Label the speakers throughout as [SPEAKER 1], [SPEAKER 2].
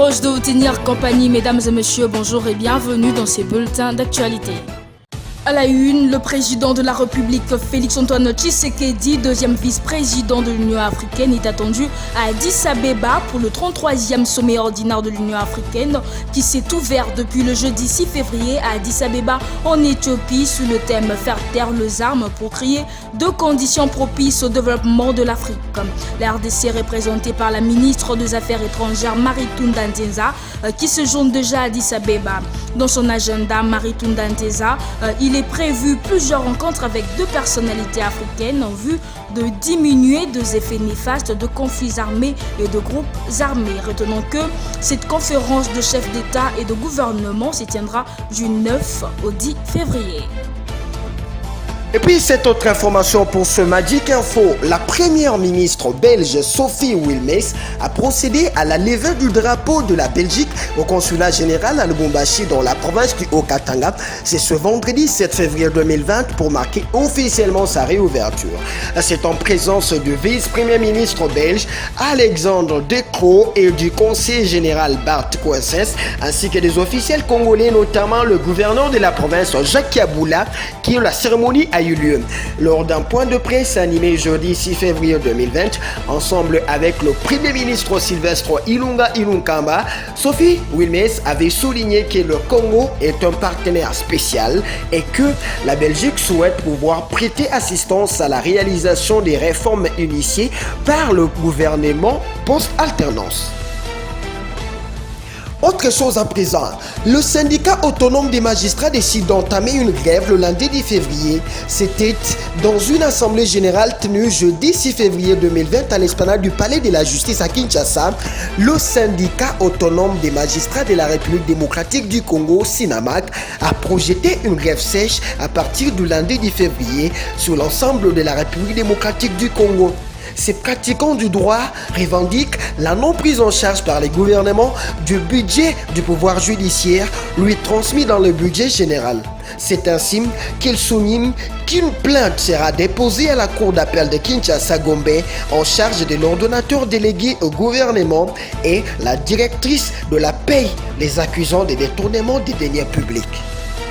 [SPEAKER 1] Heureuse de vous tenir compagnie, mesdames et messieurs, bonjour et bienvenue dans ces bulletins d'actualité. À la une, le président de la République, Félix-Antoine Tshisekedi, deuxième vice-président de l'Union africaine, est attendu à Addis Abeba pour le 33e sommet ordinaire de l'Union africaine qui s'est ouvert depuis le jeudi 6 février à Addis Abeba en Éthiopie sous le thème « Faire taire les armes pour créer de conditions propices au développement de l'Afrique ». La RDC est représentée par la ministre des Affaires étrangères Marie-Tounda Ntenza qui se joint déjà à Addis Abeba. Dans son agenda, Marie-Tounda Ntenza, il est prévu plusieurs rencontres avec deux personnalités africaines en vue de diminuer des effets néfastes de conflits armés et de groupes armés. Retenons que cette conférence de chefs d'État et de gouvernement se tiendra du 9 au 10 février.
[SPEAKER 2] Et puis cette autre information pour ce Magic Info, la première ministre belge Sophie Wilmès a procédé à la levée du drapeau de la Belgique au consulat général à Lubumbashi dans la province du Haut-Katanga. C'est ce vendredi 7 février 2020 pour marquer officiellement sa réouverture. C'est en présence du vice-premier ministre belge Alexandre De Croo et du conseiller général Bart Koessens ainsi que des officiels congolais, notamment le gouverneur de la province Jacques Kaboula, qui la cérémonie a eu lieu. Lors d'un point de presse animé jeudi 6 février 2020, ensemble avec le Premier ministre Sylvestre Ilunga Ilunkamba, Sophie Wilmès avait souligné que le Congo est un partenaire spécial et que la Belgique souhaite pouvoir prêter assistance à la réalisation des réformes initiées par le gouvernement post-alternance. Autre chose à présent, le syndicat autonome des magistrats décide d'entamer une grève le lundi 10 février. C'était dans une assemblée générale tenue jeudi 6 février 2020 à l'esplanade du Palais de la Justice à Kinshasa. Le syndicat autonome des magistrats de la République démocratique du Congo, SINAMAC, a projeté une grève sèche à partir du lundi 10 février sur l'ensemble de la République démocratique du Congo. Ces pratiquants du droit revendiquent la non-prise en charge par les gouvernements du budget du pouvoir judiciaire lui transmis dans le budget général. C'est ainsi qu'ils soulignent qu'une plainte sera déposée à la cour d'appel de Kinshasa-Gombe en charge de l'ordonnateur délégué au gouvernement et la directrice de la paie, les accusant de détournement des deniers publics.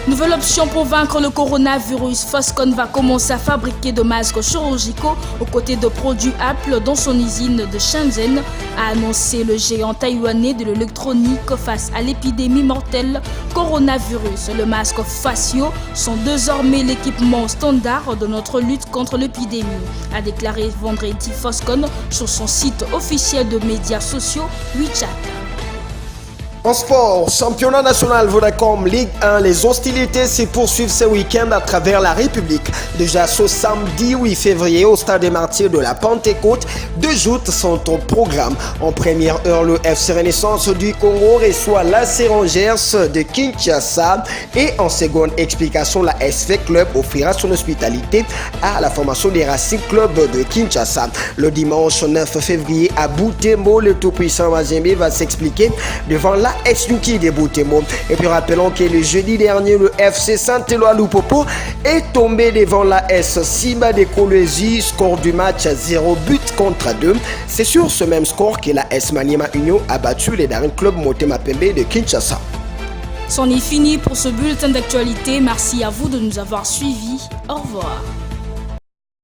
[SPEAKER 1] Nouvelle option pour vaincre le coronavirus, Foxconn va commencer à fabriquer de masques chirurgicaux aux côtés de produits Apple dans son usine de Shenzhen, a annoncé le géant taïwanais de l'électronique face à l'épidémie mortelle coronavirus. Les masques faciaux sont désormais l'équipement standard de notre lutte contre l'épidémie, a déclaré vendredi Foxconn sur son site officiel de médias sociaux WeChat.
[SPEAKER 2] En sport, championnat national Vodacom Ligue 1, les hostilités se poursuivent ce week-end à travers la République. Déjà ce samedi 8 février au stade des Martyrs de la Pentecôte, deux joutes sont au programme. En première heure, le FC Renaissance du Congo reçoit l'AS Rangers de Kinshasa et en seconde explication, la SV Club offrira son hospitalité à la formation des Racing Club de Kinshasa. Le dimanche 9 février à Butembo, le tout-puissant Mazembe va s'expliquer devant la SUK de Butembo. Et puis rappelons que le jeudi dernier, le FC Saint-Éloi Lupopo est tombé devant la S Simba de Kolwezi, score du match 0 but contre 2. C'est sur ce même score que la S Maniema Union a battu les Daring Club Motema Pembe de Kinshasa.
[SPEAKER 1] C'en est fini pour ce bulletin d'actualité. Merci à vous de nous avoir suivis. Au revoir.